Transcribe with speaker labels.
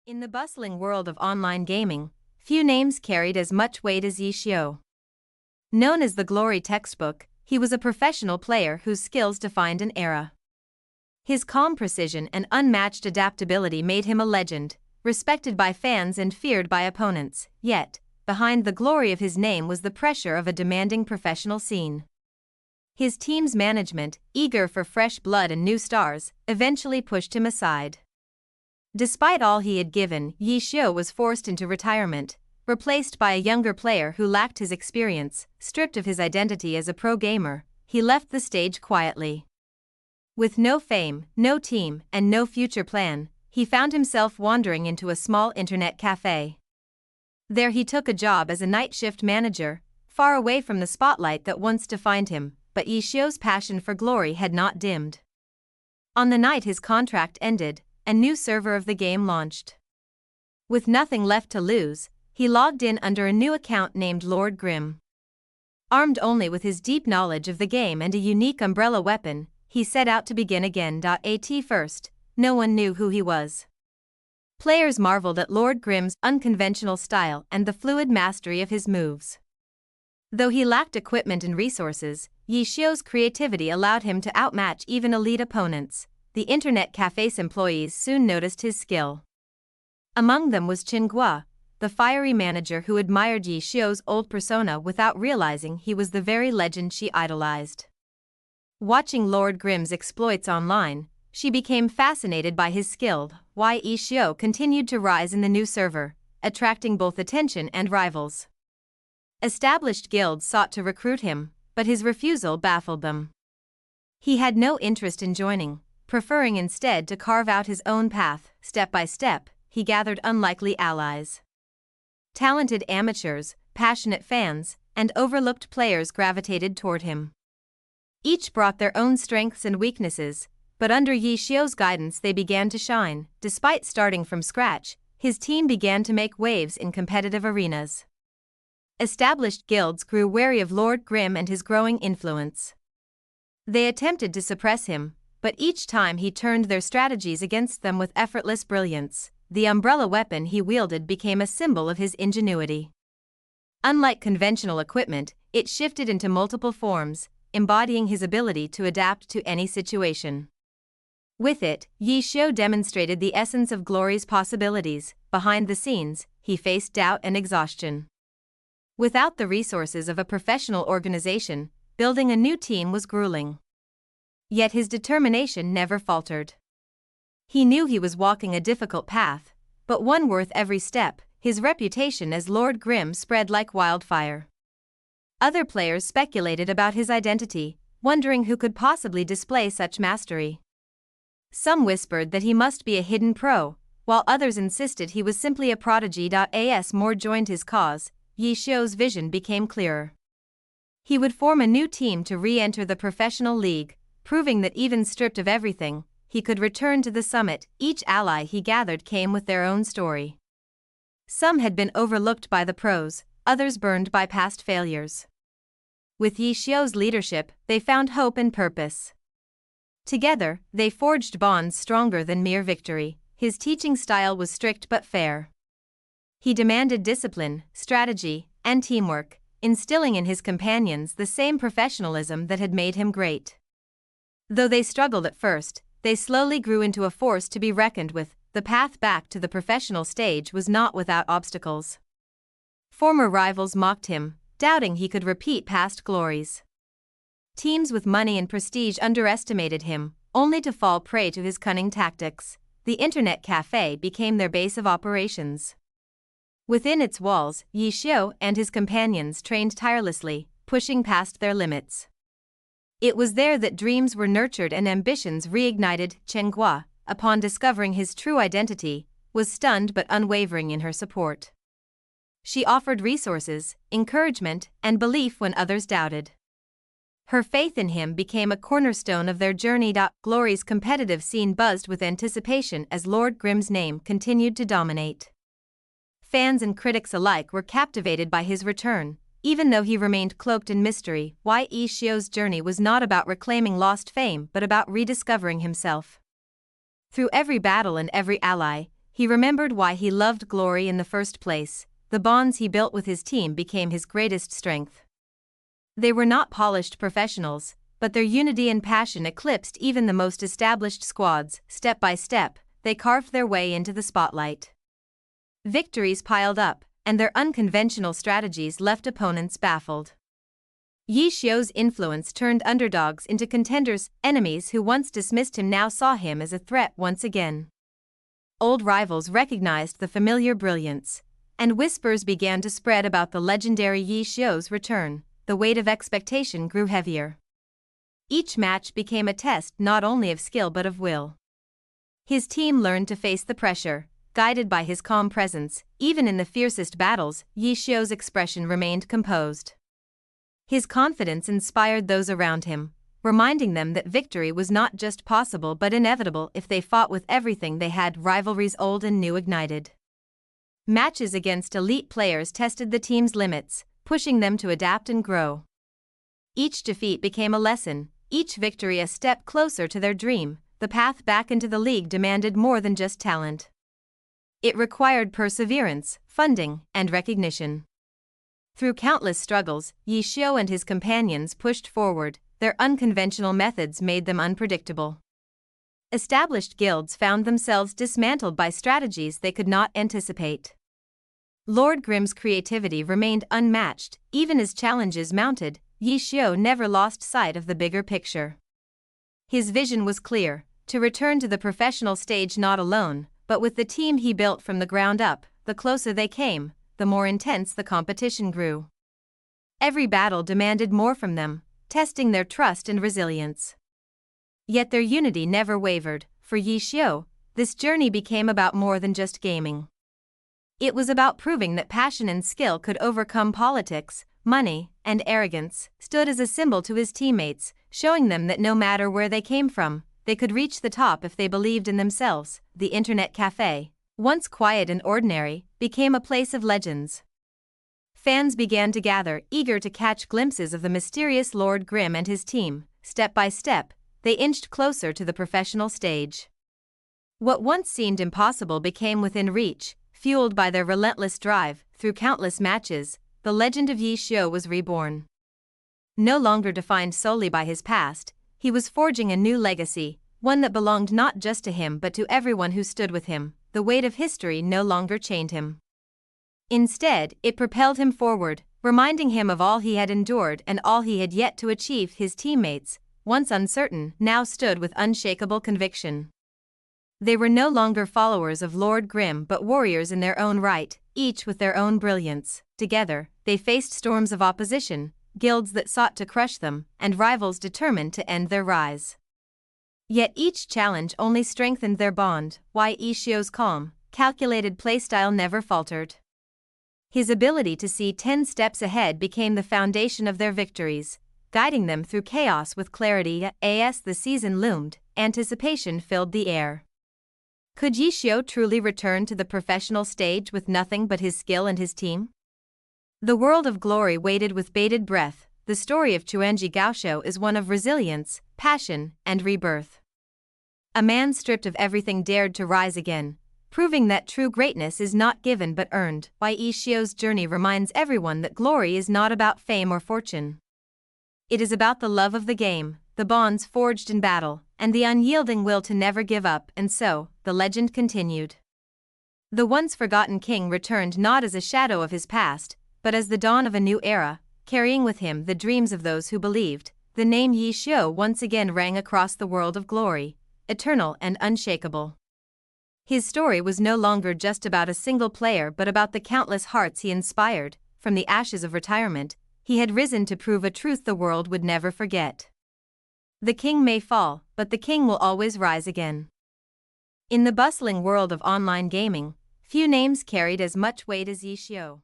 Speaker 1: In the bustling world of online gaming, few names carried as much weight as Yi Xiu. Known as the Glory textbook, he was a professional player whose skills defined an era. His calm precision and unmatched adaptability made him a legend, respected by fans and feared by opponents. Yet, behind the glory of his name was the pressure of a demanding professional scene. His team's management, eager for fresh blood and new stars, eventually pushed him aside. Despite all he had given, Yi Xiu was forced into retirement, replaced by a younger player who lacked his experience. Stripped of his identity as a pro gamer, he left the stage quietly. With no fame, no team, and no future plan, he found himself wandering into a small internet cafe. There he took a job as a night shift manager, far away from the spotlight that once defined him, but Yi Xiu's passion for glory had not dimmed. On the night his contract ended, a new server of the game launched. With nothing left to lose, he logged in under a new account named Lord Grimm. Armed only with his deep knowledge of the game and a unique umbrella weapon, he set out to begin again. At first, no one knew who he was. Players marveled at Lord Grimm's unconventional style and the fluid mastery of his moves. Though he lacked equipment and resources, Yi Xiu's creativity allowed him to outmatch even elite opponents. The internet cafe's employees soon noticed his skill. Among them was Guo, the fiery manager who admired Yi Xiu's old persona without realizing he was the very legend she idolized. Watching Lord Grimm's exploits online, she became fascinated by his skill. Yi Xiu continued to rise in the new server, attracting both attention and rivals. Established guilds sought to recruit him, but his refusal baffled them. He had no interest in joining, preferring instead to carve out his own path. Step by step, he gathered unlikely allies. Talented amateurs, passionate fans, and overlooked players gravitated toward him. Each brought their own strengths and weaknesses, but under Yi Xiu's guidance they began to shine. Despite starting from scratch, his team began to make waves in competitive arenas. Established guilds grew wary of Lord Grimm and his growing influence. They attempted to suppress him, but each time he turned their strategies against them with effortless brilliance. The umbrella weapon he wielded became a symbol of his ingenuity. Unlike conventional equipment, it shifted into multiple forms, embodying his ability to adapt to any situation. With it, Yi Xiu demonstrated the essence of glory's possibilities. Behind the scenes, he faced doubt and exhaustion. Without the resources of a professional organization, building a new team was grueling. Yet his determination never faltered. He knew he was walking a difficult path, but one worth every step. His reputation as Lord Grimm spread like wildfire. Other players speculated about his identity, wondering who could possibly display such mastery. Some whispered that he must be a hidden pro, while others insisted he was simply a prodigy. As more joined his cause, Yi Xiu's vision became clearer. He would form a new team to re-enter the professional league, proving that even stripped of everything, he could return to the summit. Each ally he gathered came with their own story. Some had been overlooked by the pros, others burned by past failures. With Yi Xiu's leadership, they found hope and purpose. Together, they forged bonds stronger than mere victory. His teaching style was strict but fair. He demanded discipline, strategy, and teamwork, instilling in his companions the same professionalism that had made him great. Though they struggled at first, they slowly grew into a force to be reckoned with. The path back to the professional stage was not without obstacles. Former rivals mocked him, doubting he could repeat past glories. Teams with money and prestige underestimated him, only to fall prey to his cunning tactics. The internet cafe became their base of operations. Within its walls, Yi Xiu and his companions trained tirelessly, pushing past their limits. It was there that dreams were nurtured and ambitions reignited. Guo, upon discovering his true identity, was stunned but unwavering in her support. She offered resources, encouragement, and belief when others doubted. Her faith in him became a cornerstone of their journey. Glory's competitive scene buzzed with anticipation as Lord Grimm's name continued to dominate. Fans and critics alike were captivated by his return, even though he remained cloaked in mystery. Yi Xiu's journey was not about reclaiming lost fame but about rediscovering himself. Through every battle and every ally, He remembered why he loved glory in the first place. The bonds he built with his team became his greatest strength. They were not polished professionals, but their unity and passion eclipsed even the most established squads. Step by step, they carved their way into the spotlight. Victories piled up, and their unconventional strategies left opponents baffled. Yi Xiu's influence turned underdogs into contenders. Enemies who once dismissed him now saw him as a threat once again. Old rivals recognized the familiar brilliance, and whispers began to spread about the legendary Yi Xiu's return. The weight of expectation grew heavier. Each match became a test not only of skill but of will. His team learned to face the pressure, guided by his calm presence. Even in the fiercest battles, Yi Xiu's expression remained composed. His confidence inspired those around him, reminding them that victory was not just possible but inevitable if they fought with everything they had. Rivalries old and new ignited. Matches against elite players tested the team's limits, pushing them to adapt and grow. Each defeat became a lesson, each victory a step closer to their dream. The path back into the league demanded more than just talent. It required perseverance, funding, and recognition. Through countless struggles, Yi Xiu and his companions pushed forward. Their unconventional methods made them unpredictable. Established guilds found themselves dismantled by strategies they could not anticipate. Lord Grimm's creativity remained unmatched. Even as challenges mounted, Yi Xiu never lost sight of the bigger picture. His vision was clear: to return to the professional stage not alone, but with the team he built from the ground up. The closer they came, the more intense the competition grew. Every battle demanded more from them, testing their trust and resilience. Yet their unity never wavered. For Yi Xiu, this journey became about more than just gaming. It was about proving that passion and skill could overcome politics. Money and arrogance stood as a symbol to his teammates, showing them that no matter where they came from, they could reach the top if they believed in themselves. The internet cafe, once quiet and ordinary, became a place of legends. Fans began to gather, eager to catch glimpses of the mysterious Lord Grimm and his team. Step by step, they inched closer to the professional stage. What once seemed impossible became within reach. Fueled by their relentless drive, through countless matches, the legend of Yi Xiu was reborn. No longer defined solely by his past, he was forging a new legacy, one that belonged not just to him but to everyone who stood with him. The weight of history no longer chained him. Instead, it propelled him forward, reminding him of all he had endured and all he had yet to achieve. His teammates, once uncertain, now stood with unshakable conviction. They were no longer followers of Lord Grimm but warriors in their own right, each with their own brilliance. Together, they faced storms of opposition, guilds that sought to crush them, and rivals determined to end their rise. Yet each challenge only strengthened their bond. Yi Xiu's calm, calculated playstyle never faltered. His ability to see 10 steps ahead became the foundation of their victories, guiding them through chaos with clarity. As the season loomed, anticipation filled the air. Could Yi Xiu truly return to the professional stage with nothing but his skill and his team? The world of glory waited with bated breath. The story of Chuanji Gaoxiu is one of resilience, passion, and rebirth. A man stripped of everything dared to rise again, proving that true greatness is not given but earned. Yi Xiu's journey reminds everyone that glory is not about fame or fortune. It is about the love of the game, the bonds forged in battle, and the unyielding will to never give up. And so, the legend continued. The once forgotten king returned not as a shadow of his past, but as the dawn of a new era, carrying with him the dreams of those who believed. The name Yi Xiu once again rang across the world of glory, eternal and unshakable. His story was no longer just about a single player but about the countless hearts he inspired. From the ashes of retirement, he had risen to prove a truth the world would never forget. The king may fall, but the king will always rise again. In the bustling world of online gaming, few names carried as much weight as Yi Xiu.